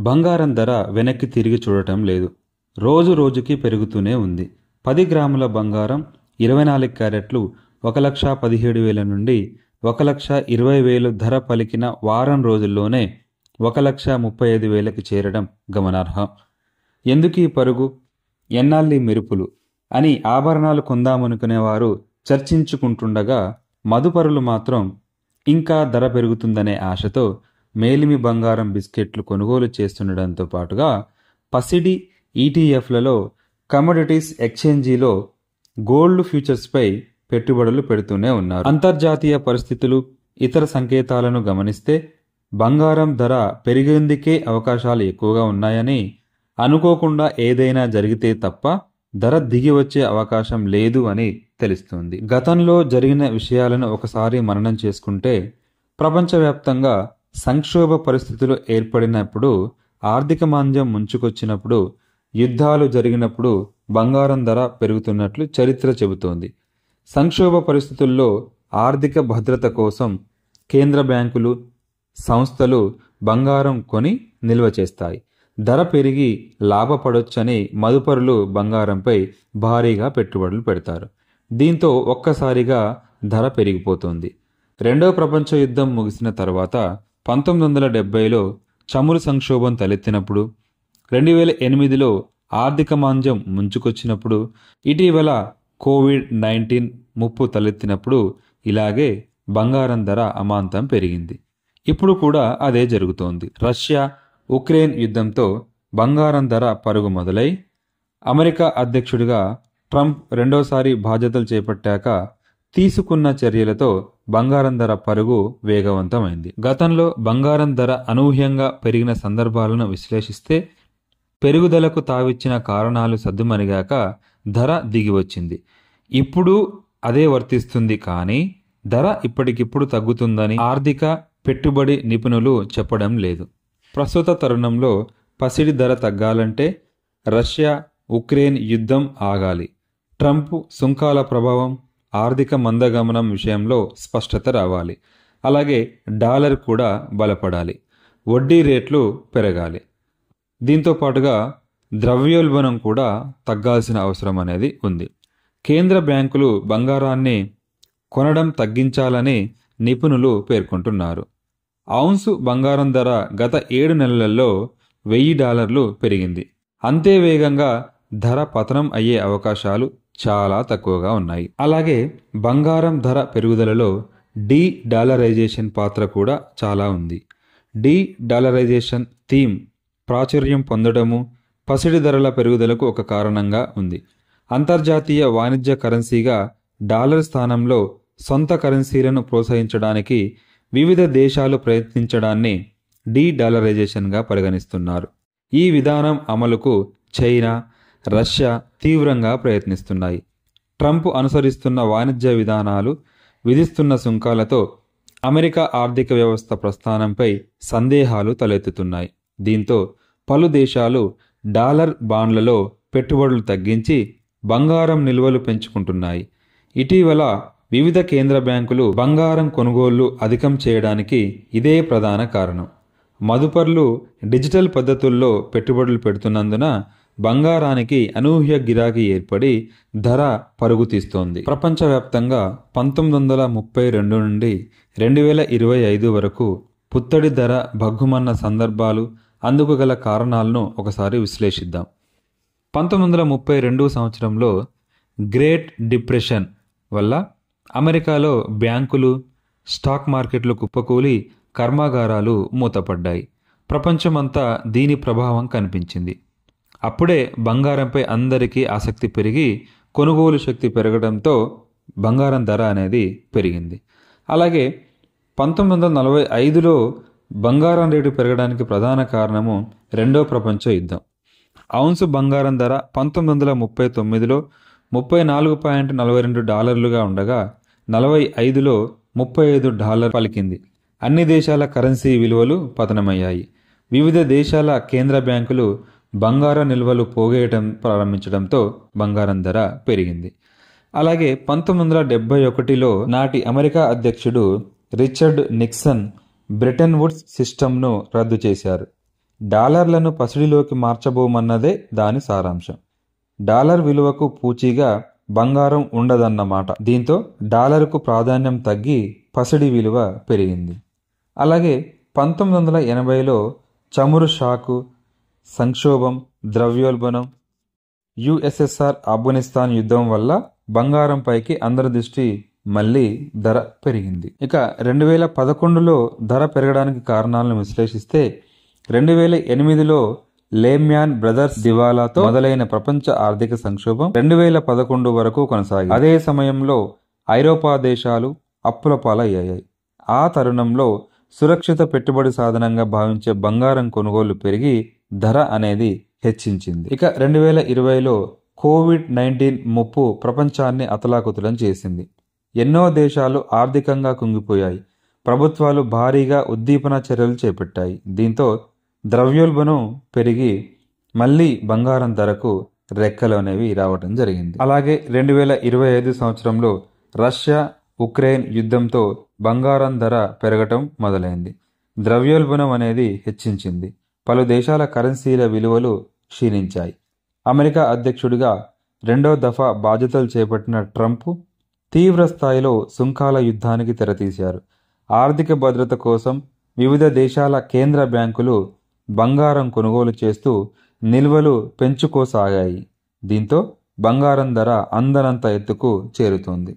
బంగారం ధర వెనక్కి తిరిగి చూడటం లేదు. రోజు రోజుకి పెరుగుతూనే ఉంది. 10 గ్రాముల బంగారం 24 క్యారెట్లు 1,17,000 నుండి 1,20,000 ధర పలికిన వారం రోజుల్లోనే 1,35,000కి చేరడం గమనార్హం. ఎందుకీ పరుగు, ఎన్నాళ్ళీ మెరుపులు అని ఆభరణాలు కొందామనుకునేవారు చర్చించుకుంటుండగా, మదుపరులు మాత్రం ఇంకా ధర పెరుగుతుందనే ఆశతో మేలిమి బంగారం బిస్కెట్లు కొనుగోలు చేస్తుండడంతో పాటుగా పసిడి ఈటీఎఫ్లలో, కమోడిటీస్ ఎక్స్చేంజీలో గోల్డ్ ఫ్యూచర్స్పై పెట్టుబడులు పెడుతూనే ఉన్నారు. అంతర్జాతీయ పరిస్థితులు, ఇతర సంకేతాలను గమనిస్తే బంగారం ధర పెరిగేందుకే అవకాశాలు ఎక్కువగా ఉన్నాయని, అనుకోకుండా ఏదైనా జరిగితే తప్ప ధర దిగి వచ్చే అవకాశం లేదు అని తెలుస్తుంది. గతంలో జరిగిన విషయాలను ఒకసారి మననం చేసుకుంటే, ప్రపంచవ్యాప్తంగా సంక్షోభ పరిస్థితులు ఏర్పడినప్పుడు, ఆర్థిక మాంద్యం ముంచుకొచ్చినప్పుడు, యుద్ధాలు జరిగినప్పుడు బంగారం ధర పెరుగుతున్నట్లు చరిత్ర చెబుతోంది. సంక్షోభ పరిస్థితుల్లో ఆర్థిక భద్రత కోసం కేంద్ర బ్యాంకులు, సంస్థలు బంగారం కొని నిల్వ చేస్తాయి. ధర పెరిగి లాభపడొచ్చని మదుపరులు బంగారంపై భారీగా పెట్టుబడులు పెడతారు. దీంతో ఒక్కసారిగా ధర పెరిగిపోతుంది. రెండో ప్రపంచ యుద్ధం ముగిసిన తర్వాత 1970లో చమురు సంక్షోభం తలెత్తినప్పుడు, 2008లో ఆర్థిక మాంద్యం ముంచుకొచ్చినప్పుడు, ఇటీవల కోవిడ్-19 ముప్పు తలెత్తినప్పుడు ఇలాగే బంగారం ధర అమాంతం పెరిగింది. ఇప్పుడు కూడా అదే జరుగుతోంది. రష్యా ఉక్రెయిన్ యుద్ధంతో బంగారం ధర పరుగు మొదలై, అమెరికా అధ్యక్షుడిగా ట్రంప్ రెండోసారి బాధ్యతలు చేపట్టాక తీసుకున్న చర్యలతో బంగారం ధర పరుగు వేగవంతమైంది. గతంలో బంగారం ధర అనూహ్యంగా పెరిగిన సందర్భాలను విశ్లేషిస్తే, పెరుగుదలకు తావిచ్చిన కారణాలు సద్దుమణిగాక ధర దిగివచ్చింది. ఇప్పుడు అదే వర్తిస్తుంది. కానీ ధర ఇప్పటికిప్పుడు తగ్గుతుందని ఆర్థిక పెట్టుబడి నిపుణులు చెప్పడం లేదు. ప్రస్తుత తరుణంలో పసిడి ధర తగ్గాలంటే రష్యా ఉక్రెయిన్ యుద్ధం ఆగాలి. ట్రంప్ సుంకాల ప్రభావం, ఆర్థిక మందగమనం విషయంలో స్పష్టత రావాలి. అలాగే డాలర్ కూడా బలపడాలి. వడ్డీ రేట్లు పెరగాలి. దీంతో పాటుగా ద్రవ్యోల్బణం కూడా తగ్గాల్సిన అవసరం అనేది ఉంది. కేంద్ర బ్యాంకులు బంగారాన్ని కొనడం తగ్గించాలని నిపుణులు పేర్కొంటున్నారు. ఔన్సు బంగారం ధర గత 7 నెలల్లో $1,000 పెరిగింది. అంతే వేగంగా ధర పతనం అయ్యే అవకాశాలు చాలా తక్కువగా ఉన్నాయి. అలాగే బంగారం ధర పెరుగుదలలో డీ డాలరైజేషన్ పాత్ర కూడా చాలా ఉంది. డీ డాలరైజేషన్ థీమ్ ప్రాచుర్యం పొందడము పసిడి ధరల పెరుగుదలకు ఒక కారణంగా ఉంది. అంతర్జాతీయ వాణిజ్య కరెన్సీగా డాలర్ స్థానంలో సొంత కరెన్సీలను ప్రోత్సహించడానికి వివిధ దేశాలు ప్రయత్నించడాన్ని డీ డాలరైజేషన్గా పరిగణిస్తున్నారు. ఈ విధానం అమలుకు చైనా, రష్యా తీవ్రంగా ప్రయత్నిస్తున్నాయి. ట్రంప్ అనుసరిస్తున్న వాణిజ్య విధానాలు, విధిస్తున్న సుంకాలతో అమెరికా ఆర్థిక వ్యవస్థ ప్రస్థానంపై సందేహాలు తలెత్తుతున్నాయి. దీంతో పలు దేశాలు డాలర్ బాండ్లలో పెట్టుబడులు తగ్గించి బంగారం నిల్వలు పెంచుకుంటున్నాయి. ఇటీవల వివిధ కేంద్ర బ్యాంకులు బంగారం కొనుగోళ్లు అధికం చేయడానికి ఇదే ప్రధాన కారణం. మదుపర్లు డిజిటల్ పద్ధతుల్లో పెట్టుబడులు పెడుతున్నందున బంగారానికి అనూహ్య గిరాకీ ఏర్పడి ధర పరుగు తీస్తోంది. ప్రపంచవ్యాప్తంగా 1932 నుండి 2025 వరకు పుత్తడి ధర భగ్గుమన్న సందర్భాలు, అందుకు గల కారణాలను ఒకసారి విశ్లేషిద్దాం. 1932 సంవత్సరంలో గ్రేట్ డిప్రెషన్ వల్ల అమెరికాలో బ్యాంకులు, స్టాక్ మార్కెట్లు కుప్పకూలి కర్మాగారాలు మూతపడ్డాయి. ప్రపంచమంతా దీని ప్రభావం కనిపించింది. అప్పుడే బంగారంపై అందరికీ ఆసక్తి పెరిగి కొనుగోలు శక్తి పెరగడంతో బంగారం ధర అనేది పెరిగింది. అలాగే 1945లో బంగారం రేటు పెరగడానికి ప్రధాన కారణము రెండో ప్రపంచ యుద్ధం. ఔన్సు బంగారం ధర 1939లో $34.42 ఉండగా 45లో $35 పలికింది. అన్ని దేశాల కరెన్సీ విలువలు పతనమయ్యాయి. వివిధ దేశాల కేంద్ర బ్యాంకులు బంగారం నిల్వలు పోగేయటం ప్రారంభించడంతో బంగారం ధర పెరిగింది. అలాగే 1971లో నాటి అమెరికా అధ్యక్షుడు రిచర్డ్ నిక్సన్ బ్రెటన్ వుడ్స్ సిస్టమ్ను రద్దు చేశారు. డాలర్లను పసిడిలోకి మార్చబోమన్నదే దాని సారాంశం. డాలర్ విలువకు పూచీగా బంగారం ఉండదన్నమాట. దీంతో డాలర్కు ప్రాధాన్యం తగ్గి పసిడి విలువ పెరిగింది. అలాగే 1980లో చమురు షాకు, సంక్షోభం, ద్రవ్యోల్బణం, యుఎస్ఎస్ఆర్ ఆఫ్ఘనిస్తాన్ యుద్ధం వల్ల బంగారంపైకి అందరి దృష్టి మళ్ళీ ధర పెరిగింది. ఇక 2011లో ధర పెరగడానికి కారణాలను విశ్లేషిస్తే 2008లో లేమ్యాన్ బ్రదర్స్ దివాలాతో మొదలైన ప్రపంచ ఆర్థిక సంక్షోభం 2011 వరకు కొనసాగింది. అదే సమయంలో ఐరోపా దేశాలు అప్పుల పాలయ్యాయి. ఆ తరుణంలో సురక్షిత పెట్టుబడి సాధనంగా భావించే బంగారం కొనుగోలు పెరిగి ధర అనేది హెచ్చించింది. ఇక 2020లో కోవిడ్-19 ముప్పు ప్రపంచాన్ని అతలాకుతలం చేసింది. ఎన్నో దేశాలు ఆర్థికంగా కుంగిపోయాయి. ప్రభుత్వాలు భారీగా ఉద్దీపన చర్యలు చేపట్టాయి. దీంతో ద్రవ్యోల్బణం పెరిగి మళ్ళీ బంగారం ధరకు రెక్కలు అనేవి రావటం జరిగింది. అలాగే 2025 సంవత్సరంలో రష్యా ఉక్రెయిన్ యుద్ధంతో బంగారం ధర పెరగటం మొదలైంది. ద్రవ్యోల్బణం అనేది హెచ్చించింది. పలు దేశాల కరెన్సీల విలువలు క్షీణించాయి. అమెరికా అధ్యక్షుడిగా రెండో దఫా బాధ్యతలు చేపట్టిన ట్రంప్ తీవ్ర స్థాయిలో సుంకాల యుద్ధానికి తెరతీశారు. ఆర్థిక భద్రత కోసం వివిధ దేశాల కేంద్ర బ్యాంకులు బంగారం కొనుగోలు చేస్తూ నిల్వలు పెంచుకోసాగాయి. దీంతో బంగారం ధర అందనంత ఎత్తుకు చేరుతోంది.